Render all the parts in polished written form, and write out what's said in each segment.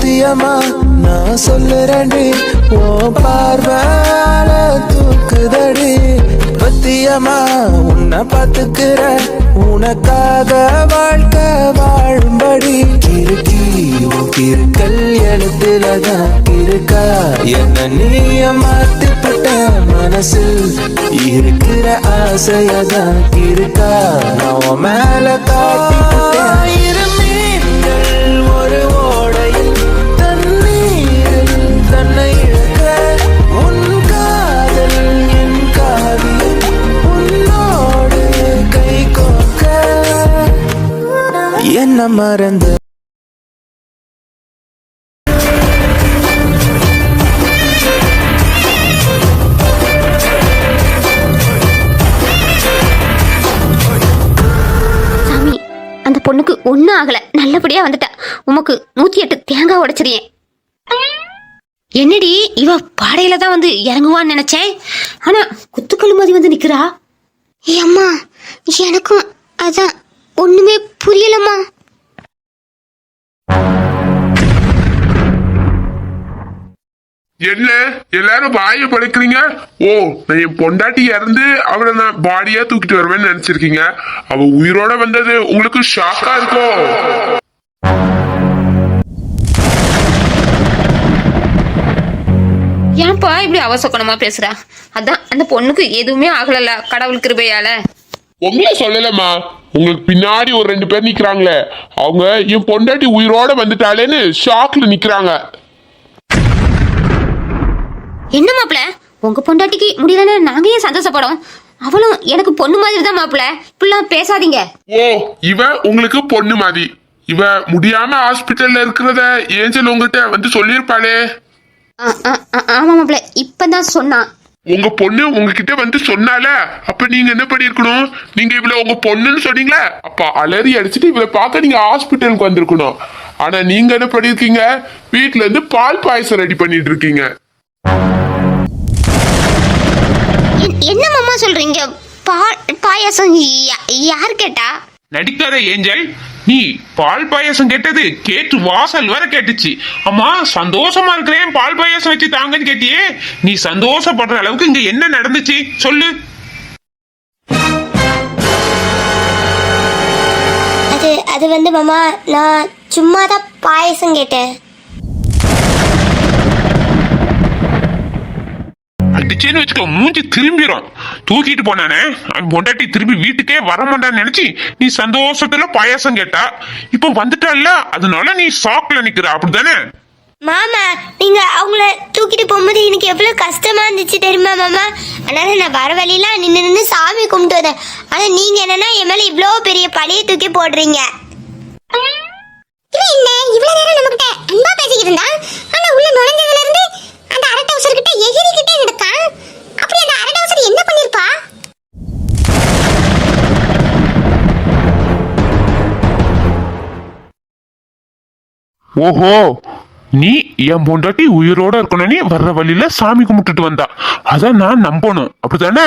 சத்தியமா நான் சொல்லுறேன்டி, ஓ பார்வால தூக்குதடி. பத்தியமா உன்னை பாத்துக்கிற, உனக்காக வாழ்க்கை வாழும்படி. கிறுக்கி உன் கிறுக்கல் எழுத்துலதான் இருக்கா, என்ன நீய மாத்திப்பட்ட மனசில் இருக்கிற ஆசையதான் இருக்கா, நான் மேல காட்டிப்பட்டேன். ஒரு ஓடையில் தண்ணீரில் தன்னை இழக்க, உன் காதல் என் காவியம் உன்னோடு கை கோக்க. என்ன மறந்த பொண்ணுக்கு ஒன்னும் ஆகல, நல்லபடியா வந்துட்டா. உமக்கு 108 தேங்காய் உடைச்சிருக்கேன். என்னடி இவ பாடையில தான் வந்து இறங்குவான்னு நினைச்சேன், ஆனா குத்துக்கல்லு மாதிரி வந்து நிக்கிறா. அம்மா எனக்கும் அதான் ஒண்ணுமே புரியலம்மா. என்ன எல்லாரும் வாய படைக்கிறீங்க? ஓ, நான் என் பொண்டாட்டி இறந்து அவளை நான் பாடியா தூக்கிட்டு வருவேன்னு நினைச்சிருக்கீங்க. அவ உயிரோட வந்தது உங்களுக்கு ஷாக்கா இருக்கும். ஏன்பா இப்படி அவசக்கணமா பேசுறா? அதான் அந்த பொண்ணுக்கு எதுவுமே ஆகல கடவுள் கிருபையால. உண்மையா சொல்லலம்மா, உங்களுக்கு பின்னாடி ஒரு 2 பேர் நிக்கிறாங்களே, அவங்க என் பொண்டாட்டி உயிரோட வந்துட்டாளேன்னு ஷாக்ல நிக்கிறாங்க. என்ன மாப்பிள, உங்க பொண்டாட்டிக்கு முடியலன்னு நாங்க ஏன் சந்தோஷப்படும்? அவளும் எனக்கு பொண்ணு மாதிரி தான் மாப்பிள, இப்படிலாம் பேசாதீங்க. ஓ, இவ உங்களுக்கு பொண்ணு மாதிரி. இவ முடியாம ஹாஸ்பிட்டல்ல இருக்கிறத ஏஞ்சல் உங்ககிட்ட வந்து சொல்லியிருப்பாளே. ஆமா மாப்பிள, இப்பதான் சொன்னா. உங்க பொண்ணு உங்ககிட்ட வந்து சொன்னால, அப்ப நீங்க என்ன பண்ணிருக்கணும்? நீங்க இவ்வளவு உங்க பொண்ணுன்னு சொன்னீங்களா, அப்ப அலறி அடிச்சுட்டு இவளை பார்க்க நீங்க ஹாஸ்பிட்டலுக்கு வந்திருக்கணும். ஆனா நீங்க என்ன பண்ணிருக்கீங்க? வீட்டுல இருந்து பால் பாயசம் ரெடி பண்ணிட்டு இருக்கீங்க. என்ன மாமா சொல்றீங்க? பாயாசம் யார் கேட்டா? நடிக்காத ஏஞ்சல், நீ பால் பாயாசம் கேட்டது கேட்டு வாசல் வர கேட்டுச்சு. அம்மா சந்தோஷமா இருக்கிறேன், பால் பாயாசம் வச்சு தாங்கன்னு கேட்டியே. நீ சந்தோஷப்படுற அளவுக்கு இங்க என்ன நடந்துச்சு சொல்லு. அது வந்து மாமா, நான் சும்மா தான் பாயாசம் கேட்டேன். அடிச்சேன்னு வச்சுக்கோ, மூஞ்சி திரும்பிடும். தூக்கிட்டு போனானே அவன் பொண்டாட்டி திரும்பி வீட்டுக்கே வர மாட்டான்னு நினைச்சு நீ சந்தோஷத்துல பாயாசம் கேட்டா. இப்போ வந்துட்டால, அதனால நீ ஷாக்ல நிக்கிற, அப்படித்தானே? மாமா, நீங்க அவங்கள தூக்கிட்டு போகும்போது எனக்கு எவ்வளவு கஷ்டமா இருந்துச்சு தெரியுமா மாமா? அதனால நான் வர வழியெல்லாம் நின்று சாமி கும்பிட்டு வந்தேன். ஆனா நீங்க என்னன்னா என் மேல இவ்வளவு பெரிய பழிய தூக்கி போடுறீங்க. என்ன இவ்வளவு நேரம் நம்ம கிட்ட அன்பா பேசிக்கிட்டு இருந்தா, ஆனா உள்ள நுழைஞ்சதுல இருந்து அந்த அரட்டவுசர் கிட்ட எகிரிக்கிட்டே நடக்கான். அப்படி அந்த அரட்டவுசர் என்ன பண்ணிருப்பா? ஓஹோ, நீ என் பொண்டாட்டி உயிரோட இருக்கணும்னு வர்ற வழியில சாமி கும்பிட்டுட்டு வந்தா, அதான் நான் நம்பணும், அப்படித்தானே?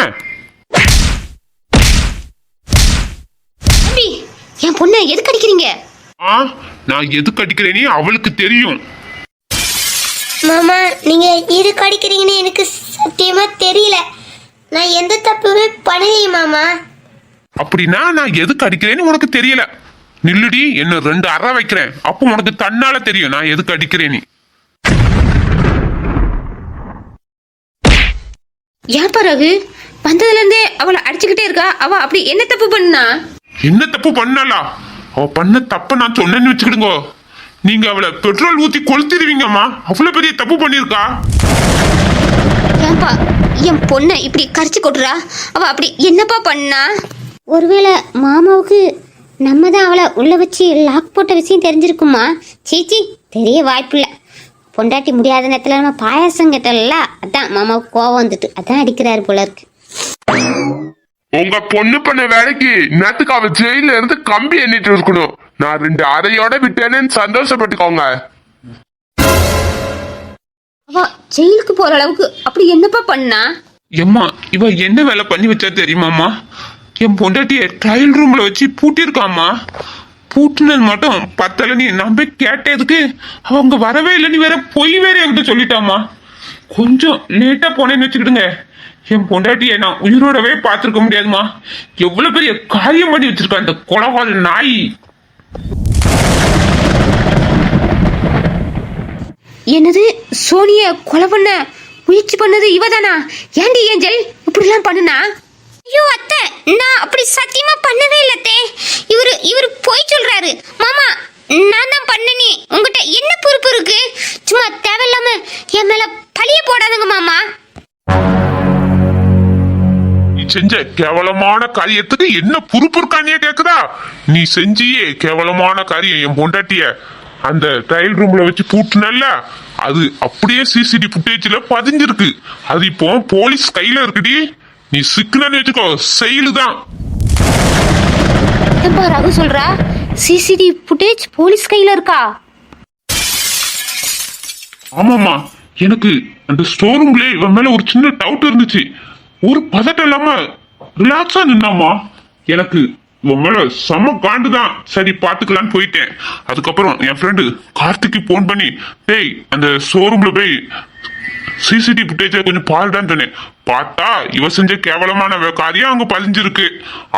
தம்பி, என் பொண்ணை எதுக்கு அடிக்கிறீங்க? நான் எதுக்கு அடிக்கிறேனே அவளுக்கு தெரியும். மாமா, நீங்க எதுக்கு அடிக்கிறீங்கன்னு எனக்கு சத்தியமா தெரியல. நான் எந்த தப்புமே பண்ணலையே மாமா. அப்படின்னா நான் எதுக்கு அடிக்கிறேன்னு உனக்கு தெரியல. நில்லுடி, என்ன 2 அறை வைக்கிறேன், அப்போ உனக்கு தன்னால தெரியும் நான் எதுக்கு அடிக்கிறேன்னு. ஏன் ரகு, வந்ததுல இருந்தே அவளை அடிச்சுக்கிட்டே இருக்கா? அவ அப்படி என்ன தப்பு பண்ணா? என்ன தப்பு பண்ணலா? அவ பண்ண தப்ப நான் சொன்னேன்னு வச்சுக்கிடுங்க, நீங்க அவளை பெட்ரோல் ஊத்தி கொளுத்திடுவீங்கம்மா. அவ்வளவு பெரிய தப்பு பண்ணிருக்கா. ஏன்பா என் பொண்ணை இப்படி கரிச்சு கொட்டுறா? அவ அப்படி என்னப்பா பண்ணா? ஒருவேளை மாமாவுக்கு நம்ம தான் அவளை உள்ள வச்சு லாக் போட்ட விஷயம் தெரிஞ்சிருக்குமா? சீச்சி, தெரிய வாய்ப்பு இல்லை. பொண்டாட்டி முடியாத நேரத்துல நம்ம பாயாசம் கேட்டல, அதான் மாமாவுக்கு கோவம் வந்துட்டு அதான் அடிக்கிறாரு போல இருக்கு. உங்க பொண்ணு பண்ண வேலைக்கு நேத்துக்கு அவ ஜெயில இருந்து கம்பி எண்ணிட்டு இருக்கணும். நான் 2 அறையோட விட்டேன்னு சந்தோஷப்பட்டுக்கோங்க. அவ ஜெயிலுக்கு போற அளவுக்கு அப்படி என்னப்பா பண்ணா? எம்மா, இவ என்ன வேலை பண்ணி வச்சா தெரியுமாம்மா? என் பொண்டாட்டிய ட்ரையல் ரூம்ல வச்சு பூட்டிருக்காம்மா. பூட்டினது மட்டும் பத்தல, நீ நம்ப கேட்டதுக்கு அவங்க வரவே இல்லை, நீ வேற பொய் வேற என்கிட்ட சொல்லிட்டாமா. கொஞ்சம் லேட்டா போனேன்னு வச்சுக்கிடுங்க, என் பொண்டாட்டியை நான் உயிரோடவே பார்த்துருக்க முடியாதுமா. எவ்வளவு பெரிய காரியம் பண்ணி வச்சிருக்க அந்த கொலகால நாய். என்னது, சோனிய கொலை பண்ண முயற்சி பண்ணது இவதானா? ஏண்டி ஏஞ்சல் இப்படிலாம் பண்ணுனா? ஐயோ அத்தை, நான் அப்படி சத்தியமா பண்ணவே இல்ல அத்தை. இவரு போய் சொல்றாரு. மாமா, நான் தான் பண்ணனே. உங்ககிட்ட என்ன பொறுப்பு இருக்கு? சும்மா தேவையில்லாம என் மேல பழிய போடாதங்க மாமா. நீ செஞ்ச கேவலமான காரியத்துக்கு என்ன பொறுப்பு இருக்கானே கேக்குதா? நீ செஞ்சியே கேவலமான காரியம். என் பொண்டாட்டிய அந்த ட்ரையல் ரூம்ல வச்சு பூட்டுனல்ல, அது அப்படியே சிசிடி ஃபுட்டேஜ்ல பதிஞ்சிருக்கு. அது இப்போ போலீஸ் கையில இருக்குடி. நீ சிக்கனன்னு வச்சுக்கோ, செயலுதான். என்னப்பா ரகு சொல்றா? சிசிடி ஃபுட்டேஜ் போலீஸ் கையில இருக்கா? ஆமாமா, எனக்கு அந்த ஸ்டோர் ரூம்ல இவன் மேல ஒரு சின்ன டவுட் இருந்துச்சு. ஒரு பதட்டம் இல்லாம ரிலாக்ஸா நின்னாமா. எனக்கு இவன் மேல செம காண்டுதான். சரி பாத்துக்கலான்னு போயிட்டேன். அதுக்கப்புறம் என் ஃப்ரெண்டு கார்த்திக்கு போன் பண்ணி, டேய் அந்த ஷோரூம்ல போய் சிசிடிவி ஃபுட்டேஜ கொஞ்சம் பாருடான்னு சொன்னேன். பார்த்தா இவ செஞ்ச கேவலமான காரியம் அங்க பதிஞ்சிருக்கு.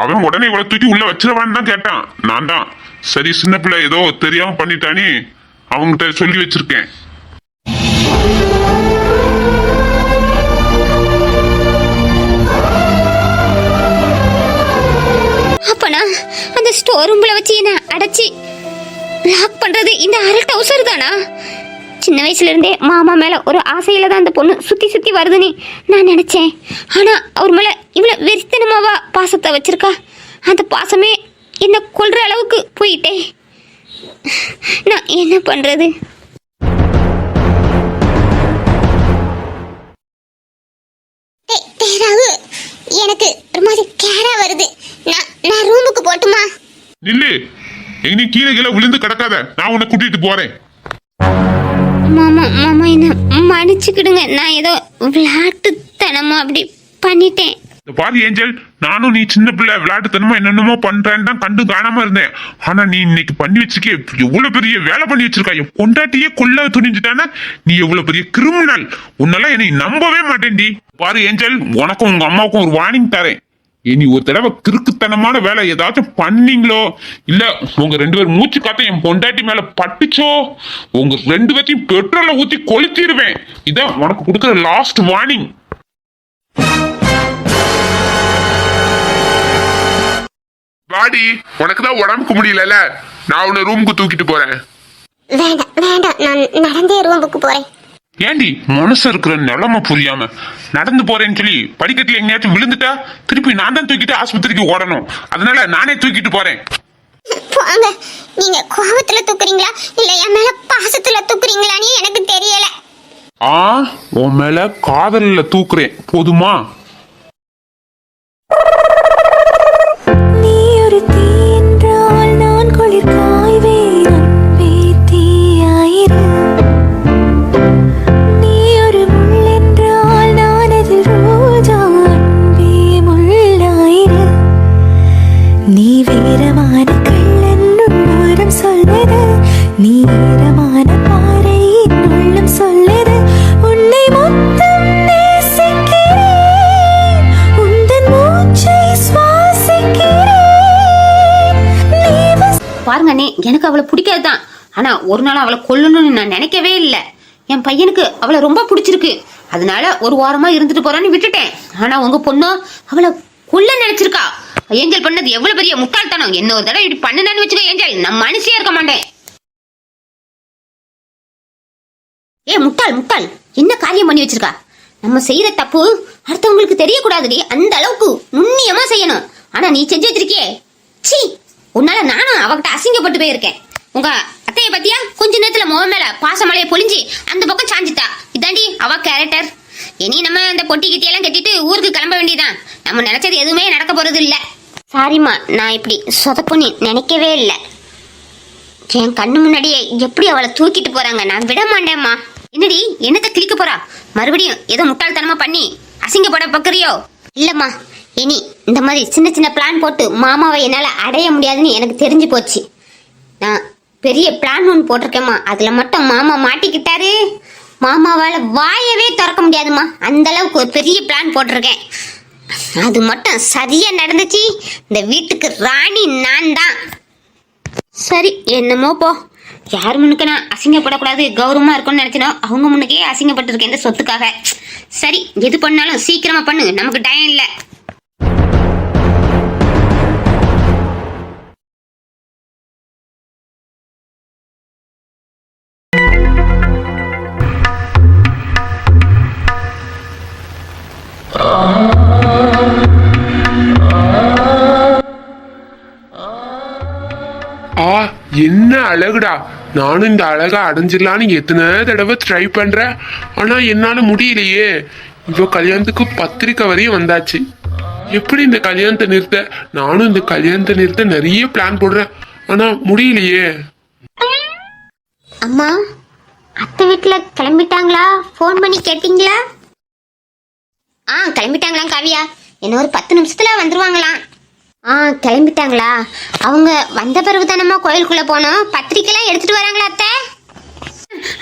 அவன் உடனே இவளை தூக்கி உள்ள வச்சிருவான்னு தான் கேட்டான். நான் தான் சரி சின்ன பிள்ளை ஏதோ தெரியாம பண்ணிட்டானே அவங்ககிட்ட சொல்லி வச்சிருக்கேன். அப்பனா அந்த ஸ்டோர் ரூம்ல வச்சு என்ன அடைச்சி லாக் பண்றது இந்த அரை டவுசர் தானா? சின்ன வயசுல இருந்தே மாமா மேல ஒரு ஆசையில தான் அந்த பொண்ணு சுத்தி சுத்தி வருதுன்னு நான் நினைச்சேன். ஆனா அவர் மேல இவ்வளவு வெறித்தனமாவா பாசத்தை வச்சிருக்கா? அந்த பாசமே என்ன கொல்ற அளவுக்கு போயிட்டே. நான் என்ன பண்றது? எனக்கு ஒரு மாதிரி கேரா வருது. நான் ரூமுக்கு போட்டுமா? நில்லு, எங்க கீழே கீழே விழுந்து கிடக்காத, நான் உன்னை கூட்டிட்டு போறேன். மாமா மாமா என்ன மன்னிச்சுக்கிடுங்க. நான் ஏதோ விளையாட்டுத்தனமா அப்படி பண்ணிட்டேன். பாரு ஏஞ்சல், நானும் நீ சின்ன பிள்ளை விளையாட்டுத்தனமா என்னென்னமோ பண்றேன்னு தான் கண்டு காணாம இருந்தேன். ஆனா நீ இன்னைக்கு பண்ணி வச்சிருக்கே, எவ்வளவு பெரிய வேலை பண்ணி வச்சிருக்கா. என் பொண்டாட்டியே கொல்ல துணிஞ்சுட்டானா நீ எவ்வளவு பெரிய கிரிமினல். உன்னெல்லாம் என்னை நம்பவே மாட்டேன்டி. பாரு ஏஞ்சல், உனக்கும் உங்க அம்மாவுக்கும் ஒரு வார்னிங் தரேன். இனி ஒரு தடவை கிறுக்குத்தனமான வேலை ஏதாச்சும் பண்ணீங்களோ, இல்ல உங்க 2 பேர் மூச்சு காத்த என் பொண்டாட்டி மேல பட்டுச்சோ, உங்க 2 பேர்த்தையும் பெட்ரோலை ஊத்தி கொளுத்திடுவேன். இதான் உனக்கு கொடுக்குற லாஸ்ட் வார்னிங். வாடி, உனக்குதான் உடம்புக்கு முடியல, நான் உன்னை ரூமுக்கு தூக்கிட்டு போறேன். வேண்டாம் வேண்டாம், நான் நடந்தே ரூமுக்கு போறேன். ஏண்டி மனசு இருக்கிற நிலைமை புரியாம நடந்து போறேன்னு சொல்லி படிக்கட்டுல எங்கேயாச்சும் விழுந்துட்டா திருப்பி நான் தான் தூக்கிட்டு ஆஸ்பத்திரிக்கு ஓடணும். அதனால நானே தூக்கிட்டு போறேன். போங்க. நீங்க கோபத்துல தூக்குறீங்களா இல்ல என் மேல பாசத்துல தூக்குறீங்களான்னு எனக்கு தெரியல. உன் மேல காதல்ல தூக்குறேன், போதுமா? பாருங்க அண்ணே, எனக்கு அவளை பிடிக்காதுதான். ஆனா ஒரு நாள் அவளை கொல்லணும்னு நான் நினைக்கவே இல்லை. என் பையனுக்கு அவளை ரொம்ப பிடிச்சிருக்கு, அதனால ஒரு வாரமா இருந்துட்டு போறான்னு விட்டுட்டேன். ஆனா உங்க பொண்ணு அவளை கொல்ல நினைச்சிருக்கா. ஏஞ்சல் பண்ணது எவ்வளவு பெரிய முட்டாள்தனம். என்ன ஒரு தடவை இப்படி பண்ணுனான்னு வச்சுக்கோ ஏஞ்சல், நான் மனுஷியா இருக்க மாட்டேன். ஏ முட்டாள் முட்டாள், என்ன காரியம் பண்ணி வச்சிருக்கா? நம்ம செய்யற தப்பு அடுத்தவங்களுக்கு தெரியக்கூடாதுடி, அந்த அளவுக்கு நுண்ணியமா செய்யணும். ஆனா நீ செஞ்சு வச்சிருக்கியே, சீ, உன்னால நானும் அவகிட்ட அசிங்கப்பட்டு போயிருக்கேன். உங்க அத்தைய பத்தியா கொஞ்ச நேரத்துல முகம் மேல பாசமலையை பொழிஞ்சு அந்த பக்கம் சாஞ்சிட்டா. இதாண்டி அவ கேரக்டர். இனி நம்ம இந்த பொட்டி கிட்டியெல்லாம் கட்டிட்டு ஊருக்கு கிளம்ப வேண்டியதான். நம்ம நினைச்சது எதுவுமே நடக்க போறது இல்ல. சாரிம்மா, நான் இப்படி சொதப்புன்னு நினைக்கவே இல்லை. என் கண்ணு முன்னாடியே எப்படி அவளை தூக்கிட்டு போறாங்க, நான் விட மாட்டேம்மா. என்னடி என்னத்தை கிளிக்க போறா? மறுபடியும் ஏதோ முட்டாள்தனமா பண்ணி அசிங்கப்பட பக்கறியோ? இல்லம்மா, இனி இந்த மாதிரி சின்ன சின்ன பிளான் போட்டு மாமாவை என்னால அடைய முடியாதுன்னு எனக்கு தெரிஞ்சு போச்சு. நான் பெரிய பிளான் ஒன்று போட்டிருக்கேம்மா. அதில் மட்டும் மாமா மாட்டிக்கிட்டாரு, மாமாவால் வாயவே திறக்க முடியாதும்மா. அந்த அளவுக்கு ஒரு பெரிய பிளான் போட்டிருக்கேன். அது மட்டும் சரியா நடந்துச்சு, இந்த வீட்டுக்கு ராணி நான் தான். சரி, என்னமோ போ. யார் முன்னுக்கு நான் அசிங்கப்படக்கூடாது, கௌரவமா இருக்கும்னு நினைச்சனோ அவங்க முன்னுக்கே அசிங்கப்பட்டிருக்கேன் இந்த சொத்துக்காக. சரி, எது பண்ணாலும் சீக்கிரமா பண்ணு, நமக்கு டைம் இல்லை. ஆ, என்ன அழகுடா. நானும் இந்த அழகை அடைஞ்சிடலான்னு எத்தனை தடவை ட்ரை பண்றேன், ஆனா என்னால முடியலையே. இப்போ கல்யாணத்துக்கு பத்திரிக்கை வரையும் வந்தாச்சு. எப்படி இந்த கல்யாணத்தை நிறுத்த? நானும் இந்த கல்யாணத்தை நிறுத்த நிறைய பிளான் போடுறேன், ஆனா முடியலையே. அம்மா, அத்தை வீட்டுல கிளம்பிட்டாங்களா? ஃபோன் பண்ணி கேட்டீங்களா? கிளம்பிட்டாங்களா காவியா? இன்னும் ஒரு 10 நிமிஷத்துல வந்துருவாங்களாம். கிளம்பிட்டாங்களா? அவங்க வந்த பிறகு தானம்மா கோயிலுக்குள்ள போனோம். பத்திரிக்கைலாம் எடுத்துட்டு வராங்களா அத்தை?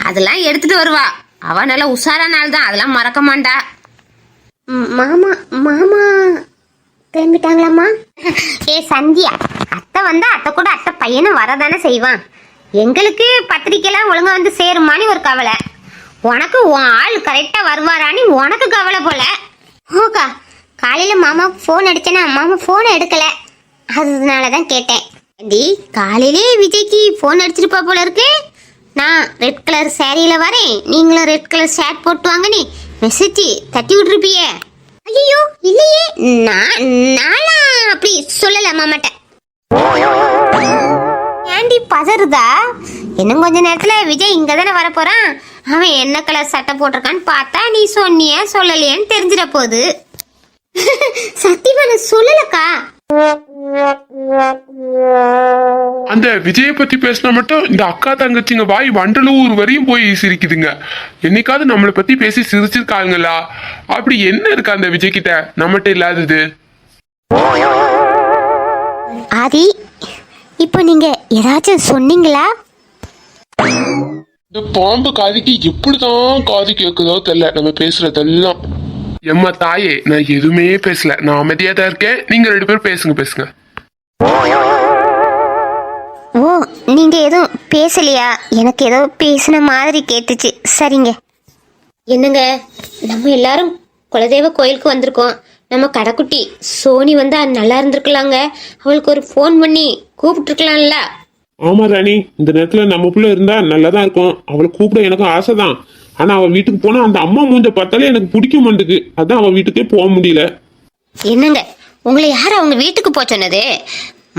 அதெல்லாம் எடுத்துட்டு வருவா. அவ நல்ல உஷாரான ஆள் தான், அதெல்லாம் மறக்க மாட்டா. மாமா மாமா கிளம்பிட்டாங்களாம்மா? ஏ சந்தியா, அத்தை வந்தா அத்தை கூட அத்தை பையனும் வரதானே செய்வான். எங்களுக்கு பத்திரிக்கைலாம் ஒழுங்கா வந்து சேருமான்னு ஒரு கவலை. உனக்கு உன் ஆள் கரெக்டா வருவாரான்னு உனக்கு கவலை போல. ஓகா, காலையில மாமாவுக்கு ஃபோன் அடிச்சேன்னா மாமா ஃபோனை எடுக்கல, அதனாலதான் கேட்டேன். காலையிலே விஜய்க்கு ஃபோன் அடிச்சிருப்பா போல இருக்கு. நான் ரெட் கலர் சாரியில வரேன், நீங்களும் ரெட் கலர் ஷர்ட் போட்டு வாங்கன்னு மெசேஜ் தட்டி விட்டுருப்பியே. ஐயோ இல்லையே, நானா அப்படி சொல்லல மாமாட்ட. ஏண்டி பதறுதா? இன்னும் கொஞ்ச நேரத்துல விஜய் இங்க தானே வர போறான். அவன் என்ன கலர் சட்டை போட்டிருக்கான்னு பார்த்தா நீ சொன்னிய சொல்லலையேன்னு தெரிஞ்சிட போகுது. சத்தியமான சொல்லலக்கா. அந்த விஜயை பத்தி பேசினா மட்டும் இந்த அக்கா தங்கச்சிங்க வாய் வண்டலூர் வரையும் போய் சிரிக்குதுங்க. என்னைக்காவது நம்மளை பத்தி பேசி சிரிச்சிருக்காங்களா? அப்படி என்ன இருக்கு அந்த விஜய் கிட்ட நம்மகிட்ட இல்லாதது? ஆதி, இப்போ நீங்க ஏதாச்சும் சொன்னீங்களா? இந்த பாம்பு காதுக்கு எப்படிதான் காது கேக்குதோ தெரியல நம்ம பேசுறதெல்லாம். எம்மா தாயே, நான் எதுவுமே பேசல, நான் அமைதியா தான் இருக்கேன். நீங்க 2 பேரும் பேசுங்க. ஓ, நீங்க எதுவும் பேசலையா? எனக்கு ஏதோ பேசின மாதிரி கேட்டுச்சு. சரிங்க. என்னங்க, நம்ம எல்லாரும் குலதெய்வ கோயிலுக்கு வந்திருக்கோம். நம்ம கடைக்குட்டி சோனி வந்தா நல்லா இருந்திருக்கலாங்க. அவளுக்கு ஒரு ஃபோன் பண்ணி கூப்பிட்டுருக்கலாம்ல. ஆமா ராணி, இந்த நேரத்துல நம்ம புள்ள இருந்தா நல்லாதான் இருக்கும். அவளை கூப்பிட எனக்கும் ஆசைதான். ஆனா அவ வீட்டுக்கு போனா அந்த அம்மா மூஞ்ச பார்த்தாலே எனக்கு பிடிக்க மாட்டேங்குது. அதான் அவ வீட்டுக்கே போக முடியல. என்னங்க, உங்களை யார் அவங்க வீட்டுக்கு போக சொன்னது?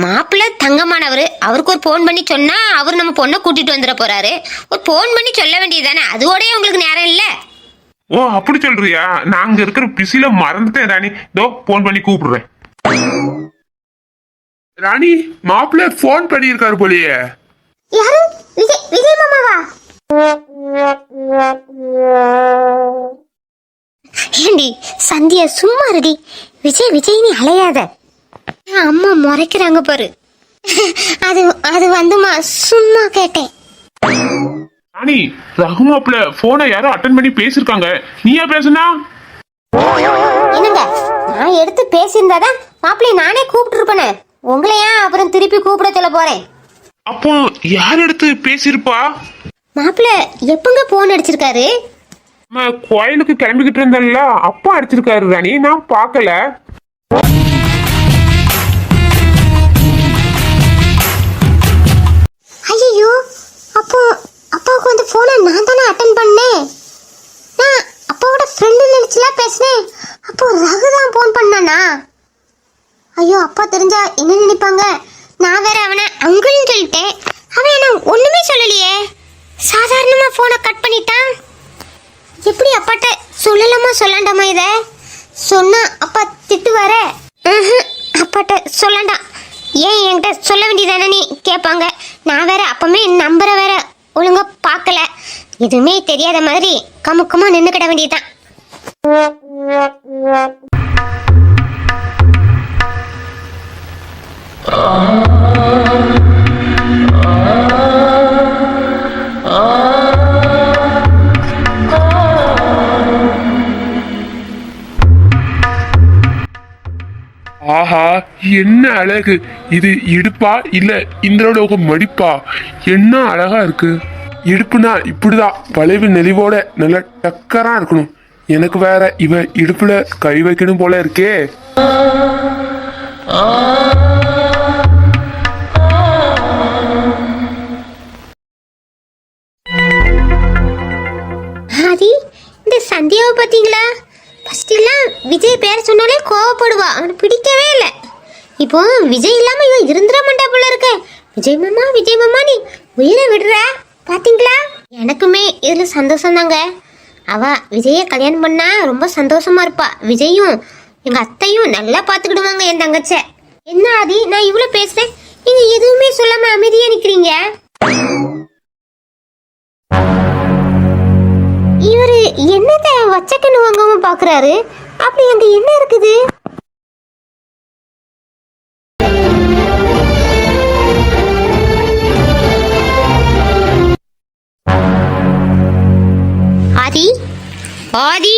மாப்பிள்ளை தங்கமானவர், அவருக்கு ஒரு ஃபோன் பண்ணி சொன்னா அவர் நம்ம பொண்ணை கூட்டிட்டு வந்துட போறாரு. ஒரு ஃபோன் பண்ணி சொல்ல வேண்டியது தானே, அதோடய உங்களுக்கு நேரம் இல்லை. ஓ, அப்படி சொல்றியா? நாங்க இருக்கிற பிஸில மறந்துட்டேன் ராணி. இதோ போன் பண்ணி கூப்பிடுறேன். ராணி, மாப்பிள்ள போன் பண்ணியிருக்காரு போலியே. யாரு? விஜய் மாமாவா? ஏண்டி சந்தியா, சும்மா இருடி. விஜய் நீ அலையாத. அம்மா முறைக்கிறாங்க பாரு. அது வந்துமா, சும்மா கேட்டேன். ராணி, ரகு மாப்பிள்ள போனை யாரோ அட்டன் பண்ணி பேசிருக்காங்க. நீயா பேசுனா? என்னங்க, நான் எடுத்து பேசியிருந்தாதான் மாப்பிள்ளைய நானே கூப்பிட்டு இருப்பேனே. உங்களையா அப்புறம் திருப்பி கூப்பிட சொல்ல போறேன். அப்போ யார் எடுத்து பேசிருப்பா? மாப்பிள்ள எப்பங்க போன் அடிச்சிருக்காரு? நம்ம கோயிலுக்கு கிளம்பிக்கிட்டு இருந்தோம்ல, அப்பா அடிச்சிருக்காரு ராணி, நான் பார்க்கல. ஐயோ, அப்போ அப்பாவுக்கு வந்து போனை நான் தானே அட்டன் பண்ணேன். நான் அப்பாவோட ஃப்ரெண்டு நினைச்சுலாம் பேசினேன். அப்போ ரகு தான் போன் பண்ணானா? ஐயோ, அப்பா தெரிஞ்சா என்ன நினைப்பாங்க? நான் வேற அவனை அங்குள்னு சொல்லிட்டேன். அவன் என்ன ஒண்ணுமே சொல்லலையே, சாதாரணமா போனை கட் பண்ணிட்டான். எப்படி அப்பாட்ட சொல்லலாமா சொல்லாண்டாமா? இத சொன்னா அப்பா திட்டுவார. அப்பாட்ட சொல்லாண்டாம். ஏன் என்கிட்ட சொல்ல வேண்டியதானே நீ கேட்பாங்க. நான் வேற அப்பமே நம்பரை வேற ஒழுங்கா பார்க்கல. எதுவுமே தெரியாத மாதிரி கமுக்கமா நின்னுக்கிட வேண்டியதுதான். என்ன அழகு! இது இடுப்பா இல்ல இந்திரலோக மடிப்பா? என்ன அழகா இருக்கு! இடுப்புனா இப்படிதான் வளைவு நெளிவோட நல்ல டக்கரா இருக்கணும். எனக்கு வேற இவ இடுப்புல கை வைக்கணும் போல இருக்கே. ஆதி, இந்த சந்தியாவை பார்த்தீங்களா? ஃபர்ஸ்ட் எல்லாம் விஜய் பேர் சொன்னாலே கோவப்படுவா, அவனுக்கு பிடிக்கவே இல்லை. இப்போ விஜய் இல்லாம இவன் இருந்துட மாட்டா போல இருக்க. விஜய் மாமா நீ உயிரை விடுற பாத்தீங்களா? எனக்குமே இதுல சந்தோஷம் தாங்க. அவ விஜய கல்யாணம் பண்ணா ரொம்ப சந்தோஷமா இருப்பா. விஜயும் எங்க அத்தையும் நல்லா பாத்துக்கிடுவாங்க என் தங்கச்ச. என்ன ஆதி, நான் இவ்வளவு பேசுறேன், நீங்க எதுவுமே சொல்லாம அமைதியா நிக்கிறீங்க. இவரு என்னத வச்சக்கண்ணு வாங்காம பாக்குறாரு? அப்படி அங்க என்ன இருக்குது? ஆதி, ஆதி.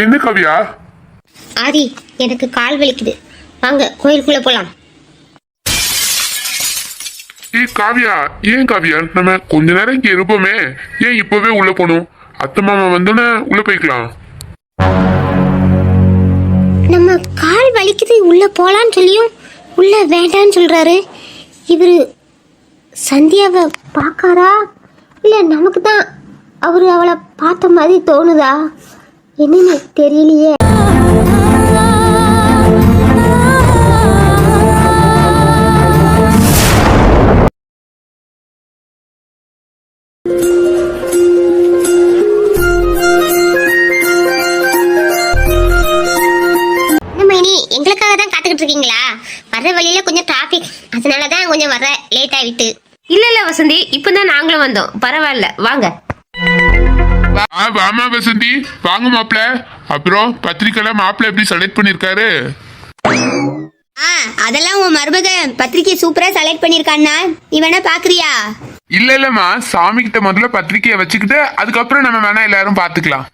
என்ன கவியா? ஆதி, எனக்கு கால் வலிக்குது, வாங்க கோயிலுக்குள்ள போலாம். காவியா, ஏன் காவியா, நம்ம கொஞ்ச நேரம் இங்க இருப்போமே, ஏன் இப்பவே உள்ள போகணும்? அத்தை மாமா வந்தோன்னே உள்ள போய்க்கலாம். நம்ம கால் வலிக்குது உள்ள போலான்னு சொல்லியும் உள்ள வேண்டான்னு சொல்றாரு. இவரு சந்தியாவை பார்க்காரா இல்ல நமக்கு தான் அவரு அவளை பார்த்த மாதிரி தோணுதா என்னன்னு தெரியலையே. எங்களுக்காக தான் காத்துக்கிட்டு இருக்கீங்களா? வர்ற வழியில கொஞ்சம் டிராபிக், அதனாலதான் கொஞ்சம் வர லேட் ஆயிட்டு. இல்ல வசந்தி, இப்பதான் நாங்களும் வந்தோம். பரவாயில்ல, வாங்க. வாமா வசந்தி, வாங்க மாப்பிள்ள. அப்புறம் பத்திரிக்கைல மாப்பிள்ள எப்படி செலக்ட் பண்ணிருக்காரு? அதெல்லாம் உன் மருமக பத்திரிக்கை சூப்பரா செலக்ட் பண்ணிருக்கான்னா, நீ வேணா பாக்குறியா? இல்லம்மா, சாமி கிட்ட முதல்ல பத்திரிக்கைய வச்சுக்கிட்டு அதுக்கப்புறம் நம்ம வேணா எல்லாரும் பாத்துக்கலாம்.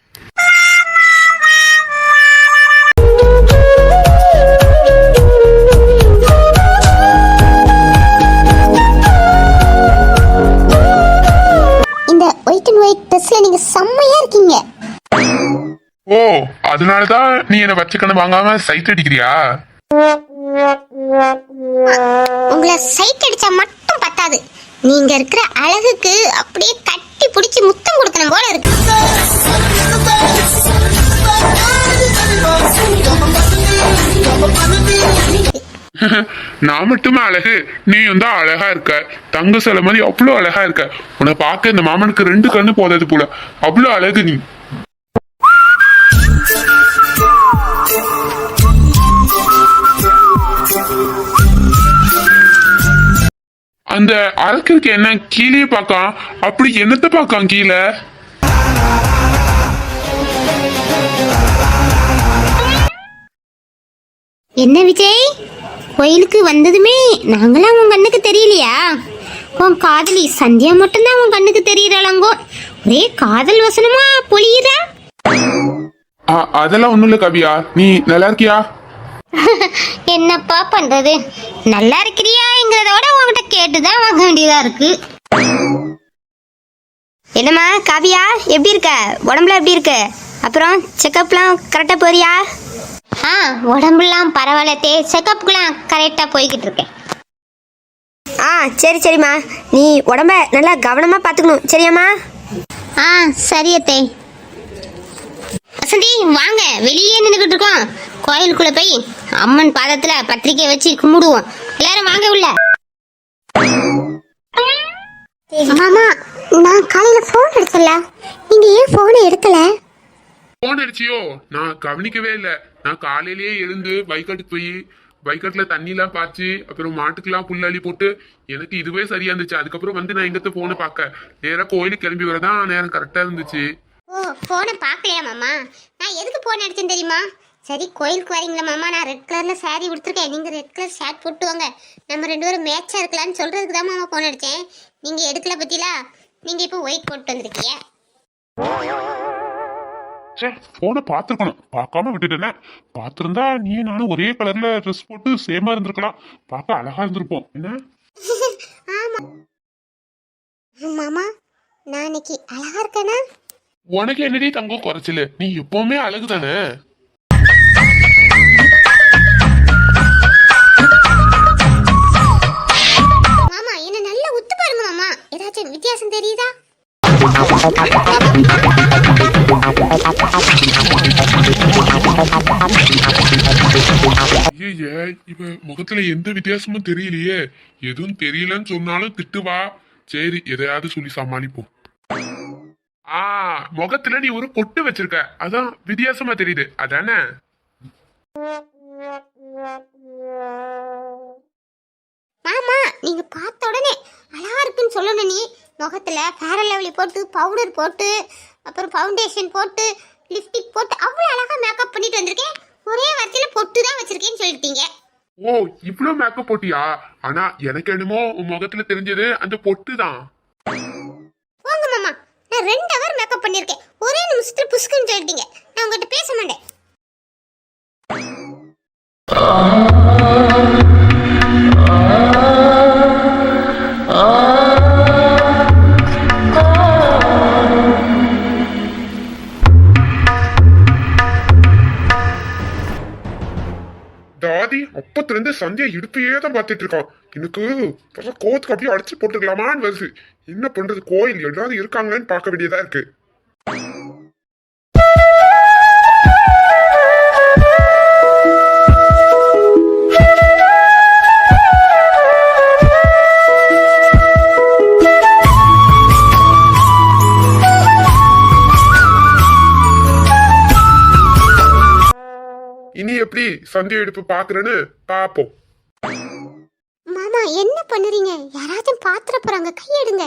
ஒயிட் அண்ட் ஒயிட் ட்ரெஸ்ல நீங்க செம்மையா இருக்கீங்க. ஓ, அதனாலதான் நீ என்ன வச்சுக்கணும் வாங்காம சைட் அடிக்கிறியா? உங்களை சைட் அடிச்சா மட்டும் பத்தாது, நீங்க இருக்கிற அழகுக்கு அப்படியே கட்டி பிடிச்சி முத்தம் கொடுக்கணும் போல இருக்கு. நான் மட்டுமே அழகு, நீயும் தான் அழகா இருக்க. தங்க சிலை மாதிரி அவ்வளோ அழகா இருக்க. உன்னை பார்க்க இந்த மாமனுக்கு 2 கண்ணு போதாது போல, அவ்வளோ அழகு நீ. அந்த அழகுக்கு என்ன கீழே பார்க்கான், அப்படி என்னத்தை பார்க்கான் கீழே? என்ன விஜய், கோயிலுக்கு வந்ததுமே நாங்களாம் உன் கண்ணுக்கு தெரியலையா? உன் காதலி சந்தியா மட்டும்தான் உன் கண்ணுக்கு தெரியறாளங்கோ. ஒரே காதல் வசனமா பொழியுறா. அதெல்லாம் ஒண்ணும் இல்ல கவியா, நீ நல்லா இருக்கியா? என்னப்பா பண்றது, நல்லா இருக்கிறியாங்கிறதோட உன்கிட்ட கேட்டுதான் வாங்க வேண்டியதா இருக்கு. என்னம்மா காவியா, எப்படி இருக்க? உடம்புல எப்படி இருக்கு? அப்புறம் செக்கப்லாம் கரெக்டா போறியா? உடம்புலாம் பரவாயில்ல, செக்கப்புக்குலாம் கரெக்டா போய்கிட்டு இருக்கேன். சரிம்மா, நீ உடம்ப நல்லா கவனமா பாத்துக்கணும், சரியாம்மா? சரியத்தே. வசந்தி, வாங்க, வெளியே நின்றுகிட்டு இருக்கோம். கோயிலுக்குள்ள போய் அம்மன் பாதத்துல பத்திரிக்கை வச்சு கும்பிடுவோம். எல்லாரும் வாங்க உள்ள. மாமா, நான் காலையில போன் எடுக்கல, நீங்க ஏன் போனை எடுக்கல? போன் அடிச்சியோ? நான் கவனிக்கவே இல்லை. நான் காலையிலேயே எழுந்து வைக்காட்டுக்கு போய் வைக்காட்டுல தண்ணிலாம் பாய்ச்சி அப்புறம் மாட்டுக்கெல்லாம் புல்லி போட்டு எனக்கு இதுவே சரியா இருந்துச்சு. அதுக்கப்புறம் வந்து நான் எங்கத்த போனை பார்க்க நேரா கோயிலுக்கு கிளம்பி வரதான் நேரம் கரெக்டா இருந்துச்சு. போனை பார்க்கலையா மாமா? நான் எதுக்கு போன் அடிச்சேன்னு தெரியுமா? சரி, கோயிலுக்கு வரீங்களா மாமா, நான் ரெட் கலர்ல சாரி கொடுத்துருக்கேன், நீங்க ரெட் கலர் ஷர்ட் போட்டு வாங்க, நம்ம 2 பேரும் மேட்சா இருக்கலாம்னு சொல்றதுக்கு தான் மாமா போன் அடிச்சேன். நீங்க எடுக்கல பத்திலா, நீங்க இப்போ ஒயிட் போட்டு வந்திருக்கீங்க. சே போனை பார்த்துருக்கணும், பார்க்காம விட்டுட்டேனே. பார்த்துருந்தா நீ நானும் ஒரே கலர்ல ட்ரெஸ் போட்டு சேமா இருந்திருக்கலாம், பார்க்க அழகா இருந்திருப்போம் என்ன. மாமா நான் இன்னைக்கு அழகா இருக்கேனா? உனக்கு என்னடி தங்கம் குறைச்சல, நீ எப்பவுமே அழகு தானே. மாமா என்ன நல்லா உத்து பாருங்க மாமா, ஏதாச்சும் வித்தியாசம் தெரியுதா? ஐயே, இவ முகத்துல எந்த வித்தியாசமும் தெரியலையே. எதுவும் தெரியலன்னு சொன்னாலும் திட்டுவா. சரி, எதையாவது சொல்லி சமாளிப்போம். முகத்துல நீ ஒரு பொட்டு வச்சிருக்க, அதான் வித்தியாசமா தெரியுது, அதானே. மாமா நீங்க பார்த்த உடனே அழகா இருக்குன்னு சொல்லணும். நீ முகத்துல ஃபேர் அண்ட் லவ்லி போட்டு, பவுடர் போட்டு, அப்புறம் ஃபவுண்டேஷன் போட்டு, லிப்ஸ்டிக் போட்டு அவ்வளவு அழகா மேக்கப் பண்ணிட்டு வந்திருக்கேன். ஒரே வார்த்தையில பொட்டு தான் வச்சிருக்கேன்னு சொல்லிட்டீங்க. ஓ, இவ்வளவு மேக்கப் போட்டியா? ஆனா எனக்கு என்னமோ உன் முகத்துல தெரிஞ்சது அந்த பொட்டு தான். போங்க மாமா, நான் 2 ஹவர் மேக்கப் பண்ணிருக்கேன், ஒரே நிமிஷத்துல புஷ்குன்னு சொல்லிட்டீங்க. நான் உங்ககிட்ட பேச மாட்டேன். தாதி அப்பத்துல இருந்து சந்தியா இடுப்பையே தான் பார்த்துட்டு இருக்கான். எனக்கு கோத்துக்கு அப்படியே அடிச்சு போட்டுக்கலாமான்னு வருது. என்ன பண்றது, கோயில் எல்லாரும் இருக்காங்கன்னு பார்க்க வேண்டியதா இருக்கு. இனி எப்படி சந்தியா இடுப்பு பாக்குறேன்னு பாப்போம். மாமா என்ன பண்ணுறீங்க? யாராச்சும் பாத்திர போறாங்க, கையெடுங்க.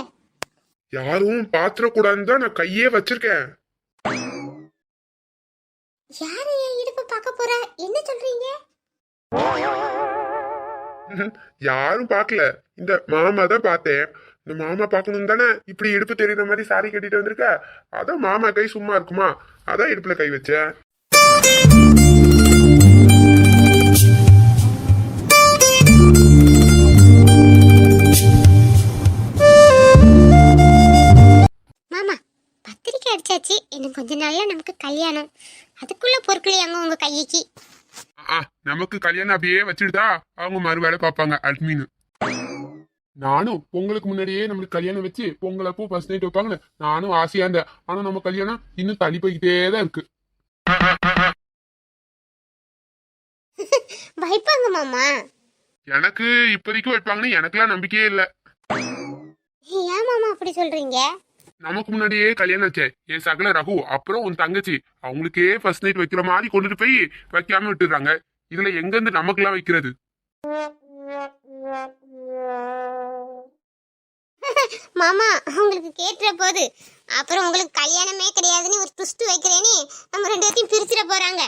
யாரும் பாத்திர கூடாதுன்னு தான் நான் கையே வச்சிருக்கேன். யாரு என் இடுப்பு பார்க்க போறா? என்ன சொல்றீங்க? யாரும் பார்க்கல, இந்த மாமா தான் பார்த்தேன். இந்த மாமா பார்க்கணும் தானே இப்படி இடுப்பு தெரியுற மாதிரி சாரி கட்டிட்டு வந்திருக்க. அதான் மாமா கை சும்மா இருக்குமா, அதான் இடுப்புல கை வச்சேன். மாமா பத்திரிக்கை அடிச்சாச்சு, இன்னும் கொஞ்ச நாள்ல நமக்கு கல்யாணம். அதுக்குள்ள பொருட்களையாங்க உங்க கைக்கு. நமக்கு கல்யாணம் அப்படியே வச்சுடுதா அவங்க மறு வேலை பார்ப்பாங்க அட்மின். நானும் பொங்கலுக்கு முன்னாடியே நம்மளுக்கு கல்யாணம் வச்சு பொங்கலப்போ ஃபர்ஸ்ட் நைட் வைப்பாங்க, நானும் ஆசையா இருந்தேன். ஆனா நம்ம கல்யாணம் இன்னும் தள்ளி போய்கிட்டே தான் இருக்கு. வைப்பாங்க மாமா. எனக்கு இப்போதைக்கு வைப்பாங்கன்னு எனக்குலாம் நம்பிக்கையே இல்லை. ஏன் மாமா அப்படி சொல்றீங்க? நமக்கு முன்னாடியே கல்யாணம் ஆச்சே என் சகல ரகு, அப்புறம் உன் தங்கச்சி, அவங்களுக்கே ஃபர்ஸ்ட் நைட் வைக்கிற மாதிரி கொண்டுட்டு போய் வைக்காம விட்டுறாங்க. இதுல எங்க இருந்து நமக்கெல்லாம் வைக்கிறது? மாமா உங்களுக்கு கேட்டுற போது அப்புறம் உங்களுக்கு கல்யாணமே கிடையாதுன்னு ஒரு ட்விஸ்ட் வைக்கிறேன்னு நம்ம 2 பேரையும் பிரிச்சிட போறாங்க.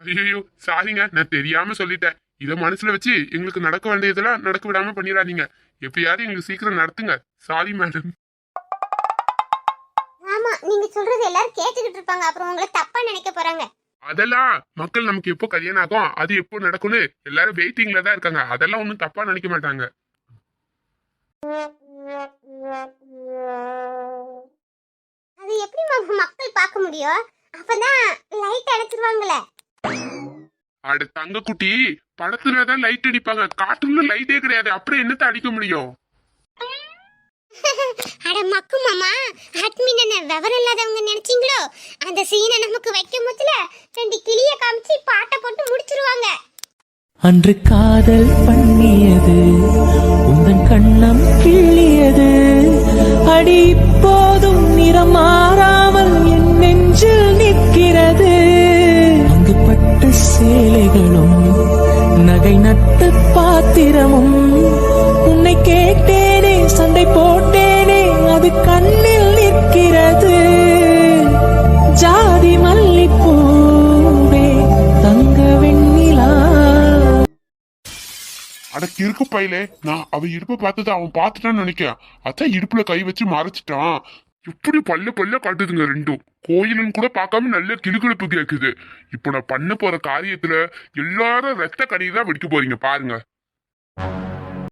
ஐயோ சாரிங்க, நான் தெரியாம சொல்லிட்டேன். இதை மனசுல வச்சு எங்களுக்கு நடக்க வேண்டியதெல்லாம் நடக்க விடாம பண்ணிடாதீங்க. எப்படியாவது எங்களுக்கு சீக்கிரம் நடத்துங்க. Sorry madam. ஆமா நீங்க சொல்றது எல்லாரும் கேட்டுக்கிட்டு இருப்பாங்க, அப்புறம் உங்களை தப்பா நினைக்க போறாங்க. அதெல்லாம் மக்கள் நமக்கு எப்போ கல்யாணம் ஆகும், அது எப்போ நடக்கும்னு எல்லாரும் வெயிட்டிங்ல தான் இருக்காங்க. அதெல்லாம் ஒன்றும் தப்பா நினைக்க மாட்டாங்க. அது எப்படி மக்கள் பார்க்க முடியும்? அப்பதான் லைட் அடைச்சிருவாங்களே. அட தங்க குட்டி, படத்துலதான் லைட் அடிப்பாங்க, காட்டுல லைட்டே கிடையாது, அப்புறம் என்னத்த அடிக்க முடியும்? அட மக்கு மாமா, அட்மின் என்ன விவரம் இல்லாதவங்க நினைச்சீங்களோ? அந்த சீனை நமக்கு வைக்கும் போதுல 2 கிளிய காமிச்சு பாட்டை போட்டு முடிச்சிருவாங்க. அன்று காதல் பண்ணியது உந்தன் கண்ணம் கிள்ளியது, அடி இப்போதும் நிறம் மாறாமல் என் நெஞ்சில் நிற்கிறது. அங்கு பட்டு சேலைகளும் நகை நட்டு பாத்திரமும், உன்னை கேட்டேனே சண்டை போட்டேனே அது கண்ணில் நிற்கிறது. ஜாதி மல்லிப்பூவே தங்க வெண்ணிலா. அட கிறுக்கு பையிலே, நான் அவன் இடுப்பை பார்த்தது அவன் பார்த்துட்டான்னு நினைக்கிறேன். அதான் இடுப்புல கை வச்சு மறைச்சிட்டான். எப்படி பல்ல பல்ல காட்டுதுங்க ரெண்டும். கோயிலுன்னு கூட பார்க்காம நல்ல கிளுகிழப்பு கேக்குது. இப்போ நான் பண்ண போற காரியத்துல எல்லாரும் ரத்த கண்ணீர் தான் வெடிக்க போறீங்க பாருங்க.